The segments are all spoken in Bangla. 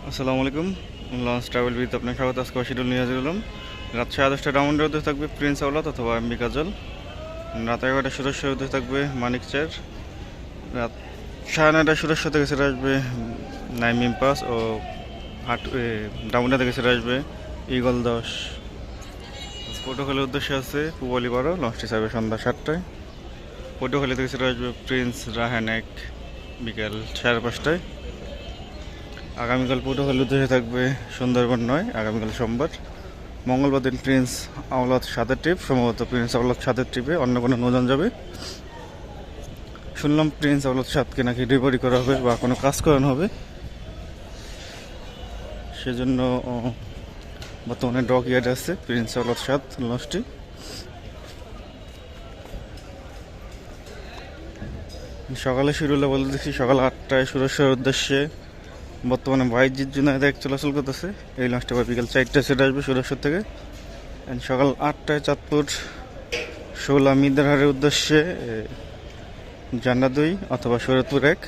আসসালামু আলাইকুম। লঞ্চ ট্রাভেল উইথ আপনার স্বাগত। আজকে শিডিউল নিয়ে হাজির হলাম। রাত 10:30 রাউন্ডের উদ্দেশ্যে থাকবে প্রিন্স আওলাদ অথবা এমবি কাজল। রাত 11টা সুরেশ্বর উদ্দেশ্যে থাকবে মানিক চার। রাত 9:30 সুরেশ্বর থেকে ছেড়ে আসবে নাইমিম পাস ও ডাউনটা থেকে ছেড়ে আসবে ইগল 10। পটুয়াখালীর উদ্দেশ্যে আছে পুবালি 12, লঞ্চটি ছাড়বে সন্ধ্যা 7টায়। পটুয়াখালী থেকে ছেড়ে আসবে প্রিন্স রাহান 1 বিকেল 5:30টায়। আগামীকাল পটুয়াখালীর উদ্দেশ্যে থাকবে সুন্দরবন 9, আগামীকাল সোমবার। মঙ্গলবার দিন প্রিন্স আওলাদ 7-এর ট্রিপ, সম্ভবত প্রিন্স আওলাদ 7-এর ট্রিপে অন্য কোনো নৌযান যাবে। শুনলাম প্রিন্স আওলাদ 7কে নাকি রিকভারি করা হবে বা কোনো কাজ করানো হবে, সেজন্য বর্তমানে ডক ইয়ার্ডে আছে প্রিন্স আওলাদ 7 লঞ্চটি। সকালে শিডিউলে বলে দিচ্ছি, সকাল 8টায় সুরেশ্বরের উদ্দেশ্যে বর্তমানে বাইজিৎ জুনায়েদ 1 চলাচল করতেছে। এই লঞ্চটা বিকেল 4টায় সেটা আসবে সুরেশ্বর থেকে। সকাল 8টায় চাঁদপুর 16 মিদারহারের উদ্দেশ্যে জান্নাত 2 অথবা শরৎপুর 1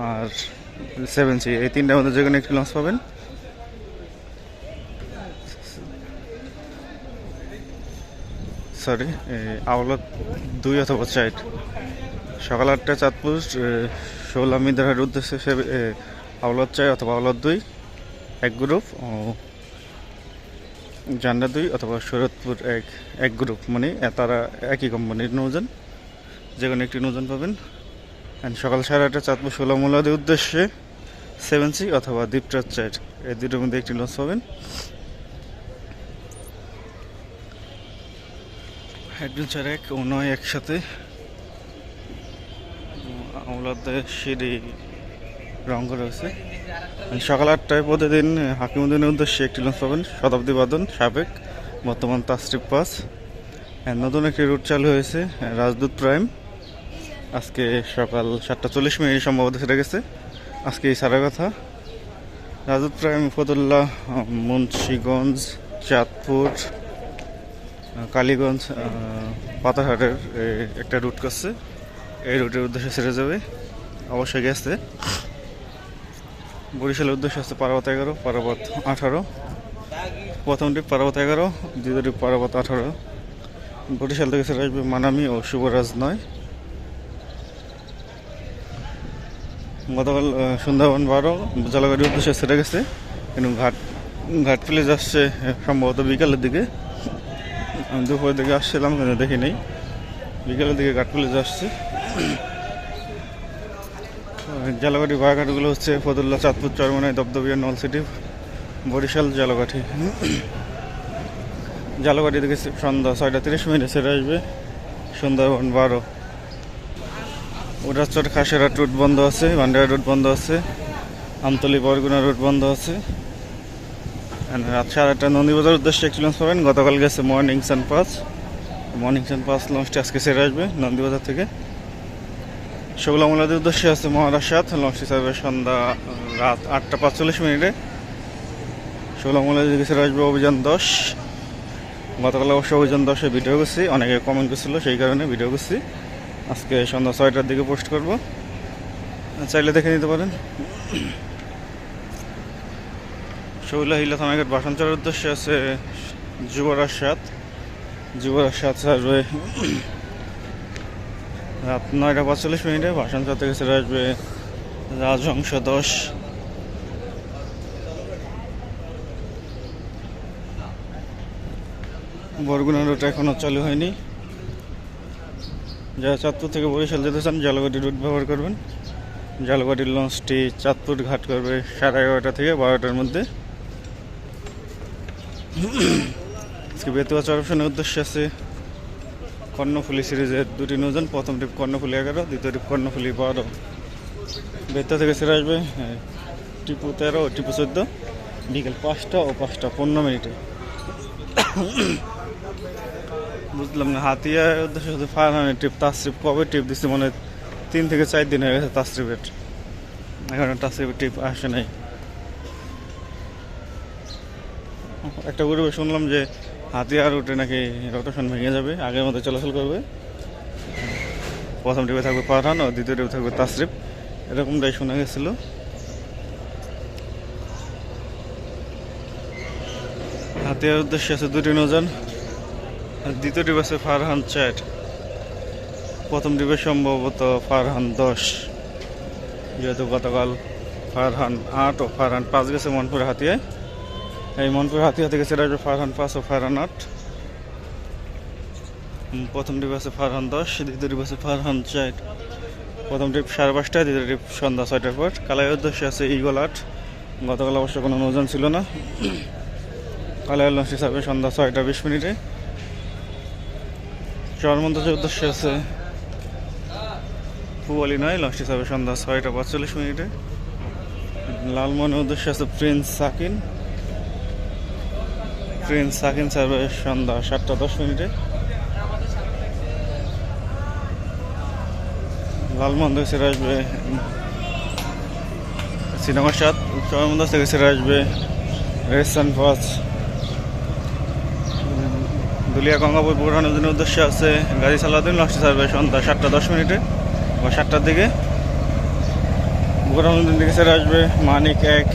আর 7C, এই তিনটার মধ্যে যে কোনো একটি লঞ্চ পাবেন। সরি, আওলাদ 2 অথবা 4। সকাল 8টায় চাঁদপুর 16 মিদারহারের উদ্দেশ্যে আওলাদ 4 অথবা আওলাদ 2 এক গ্রুপ, ও জান্নাত 2 অথবা শরৎপুর 1 গ্রুপ, মানে তারা একই কোম্পানির নৌযান, যে কোনো একটি নৌযান পাবেন। সকাল 8:30 চাঁদপুর 16 মোলাদের উদ্দেশ্যে 7C অথবা দ্বীপরাজ 4, এই দুটোর মধ্যে একটি লঞ্চ পাবেন। অ্যাডভেঞ্চার 1 ও 9 একসাথে আমলাদের সিঁড়ি রং করা হয়েছে। সকাল 8টায় প্রতিদিন হাকিমুদ্দিনের উদ্দেশ্যে একটি লঞ্চ পাবেন, শতাব্দী বাদন সাবেক, বর্তমান তাসরিফ পাস। নতুন একটি রুট চালু হয়েছে রাজদূত প্রাইম, আজকে সকাল 7:40 সম্ভবত সেটা গেছে, আজকে এই সারা কথা। রাজদূত প্রাইম ফতুল্লাহ, মুন্সিগঞ্জ, চাঁদপুর, কালীগঞ্জ, পাতারহাটের একটা রুট করছে। এই রুটের উদ্দেশ্যে ছেড়ে যাবে, অবশ্যই গেছে। বরিশালের উদ্দেশ্যে আছে পারাবত 11, পারাবত 18। প্রথম ট্রিপ পারাবত 11, দ্বিতীয় ট্রিপ পারাবত 18। বরিশাল থেকে ছেড়ে আসবে মানামি ও শুভরাজ 9। গতকাল সুন্দরবন 12 জলগাড়ির উদ্দেশ্যে ছেড়ে গেছে, কিন্তু ঘাট প্লেজ আসছে সম্ভবত বিকালের দিকে। আমি দুপুরের দিকে আসছিলাম কিন্তু দেখি নেই, বিকালের দিকে ঘাট প্লেজ আসছে। জালগাঠি বাঘাটগুলো হচ্ছে ফতুল্লা, চাঁদপুর, চরমনাই, দবদবিয়া, নলসিটি, বরিশাল, জালগাঠি। জালগাঠি থেকে সন্ধ্যা 6:30 ছেড়ে আসবে সুন্দরবন 12। উড়াচর খাসেরা রুট বন্ধ আছে, ভান্ডারা রুট বন্ধ আছে, আমতলি বরগুনা রুট বন্ধ আছে। রাত 8:30 নন্দীবাজার উদ্দেশ্যে একটি লঞ্চ পাবেন, গতকাল গেছে মর্নিং সান পাস লঞ্চটি আজকে ছেড়ে আসবে নন্দীবাজার থেকে। শুক্লা মোলাদের উদ্দেশ্যে আছে মহারাজ 7, লঞ্চটি ছাড়বে সন্ধ্যা রাত 8:45। শুক্লা মোলাদের দিকে ছেড়ে আসবে অভিযান 10। গতকাল অবশ্য অভিযান 10-এ ভিডিও করছি, অনেকে কমেন্ট করছিল, সেই কারণে ভিডিও করছি। আজকে সন্ধ্যা 6টার দিকে পোস্ট করব, চাইলে দেখে নিতে পারেন। শৌলা হিলা থানাঘাট বাসানচরের উদ্দেশ্যে আছে যুবরাজ 7 ছাড়বে রাত 9:45। বাসানচর থেকে ছেড়ে আসবে রাজহংস 10। বরগুনা রুট এখনও চালু হয়নি। যারা চাঁদপুর থেকে বরিশাল যেতে চান জালগাটি রুট ব্যবহার করবেন। জালগাটির লঞ্চটি চাঁদপুর ঘাট করবে 11:30 থেকে 12টার মধ্যে। আজকে বেতুয়া অপশনের উদ্দেশ্যে আছে কর্ণফুলি সিরিজের দুটি নৌযান, প্রথম ট্রিপ কর্ণফুলি 11, দ্বিতীয় ট্রিপ কর্ণফুলি 12। বেতুয়া থেকে ছেড়ে আসবে টিপু 13 ও টিপু 14 বিকেল 5টা ও 5:15। বুঝলাম না, হাতিয়ার উদ্দেশ্যে শুধু ফারহানের ট্রিপ। তাসরিফ কবে ট্রিপ দিচ্ছে, মনে হয় 3 থেকে 4 দিন হয়ে গেছে তাসরিফের, এখন তাসরিফের ট্রিপ আসে নাই। একটা গ্রুপে শুনলাম যে হাতিয়ার রুটে নাকি রোটেশন ভেঙে যাবে, আগের মতো চলাচল করবে। প্রথম ট্রিপে থাকবে ফারহান ও দ্বিতীয় ট্রিপে থাকবে তাসরিফ, এরকমটাই শোনা গেছিলো। হাতিয়ার উদ্দেশ্যে আছে 2টি নৌযান, আর দ্বিতীয় ডিপ আছে ফারহান 4, প্রথম ডিপে সম্ভবত ফারহান 10, যেহেতু গতকাল ফারহান 8 ও ফারহান 5 গেছে মনপুর হাতিয়ায়। এই মনপুর হাতিয়া থেকে ছেড়ে আসবে ফারহান 5 ও ফারহান 8। প্রথম ডিপ আছে ফারহান 10, দ্বিতীয় ডিপ আছে ফারহান 4। প্রথম ট্রিপ 5:30টায়, দ্বিতীয় ট্রিপ সন্ধ্যা 6টার পর। কালাইয়ের উদ্দেশ্যে আছে ইগল 8, গতকাল অবশ্য কোনো নৌযান ছিল না। কালাইয়ের লঞ্চ হিসাবে সন্ধ্যা 6টা 20 মিনিটে। চরমন্দাজের উদ্দেশ্যে আছে পুয়ালি 9, লঞ্চ হিসাবে সন্ধ্যা 6টা 45 মিনিটে। লালমনের উদ্দেশ্যে আছে প্রিন্স সাকিন সার্ভে সন্ধ্যা 7টা 10 মিনিটে। লালমন থেকে ছেড়ে আসবে শ্রীনগর 7, চরমন্দাজ থেকে ছেড়ে আসবে রেসান 5। দুলিয়া গঙ্গাপুর বুরহানুদ্দিনের উদ্দেশ্যে আছে গাজী সালাউদ্দিন, লঞ্চ সার্ভে সন্ধ্যা 7টা 10 মিনিটে বা 7টার দিকে। বুরহানুদ্দিন থেকে ছেড়ে আসবে মানিক 1।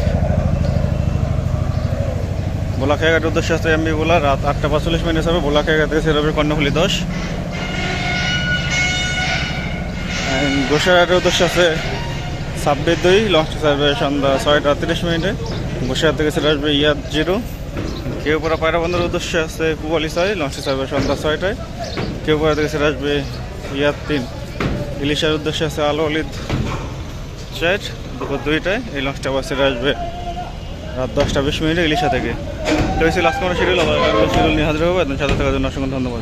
বোলাখাইঘাটের উদ্দেশ্যে আছে এমবি বোলা, রাত 8টা 45 মিনিটে হবে। বোলাখাইঘাট থেকে ছেড়ে আসবে কর্ণফুলি 10। গোসাইহাটের উদ্দেশ্যে আছে সাব্বির 2, লঞ্চ সার্ভে সন্ধ্যা 6টা 30 মিনিটে। গোসাইহাট থেকে ছেড়ে আসবে ইয়াদ 0। কেউপাড়া পায়রা বন্দরের উদ্দেশ্যে আছে পুয়ালি 6, লঞ্চ সার্ভে সন্ধ্যা 6টায়। কেউপাড়া থেকে ছেড়ে আসবে ইয়াদ 3। ইলিশার উদ্দেশ্যে আছে আল ওয়ালিদ 4, দুপুর 2টায়। এই লঞ্চটা আবার ছেড়ে আসবে রাত 10টা 20 মিনিটে ইলিশা থেকে। তো এই ছিল আজকে আমরা শিডিউল নিয়ে হাজির হবো। সাথে থাকার জন্য অসংখ্য ধন্যবাদ।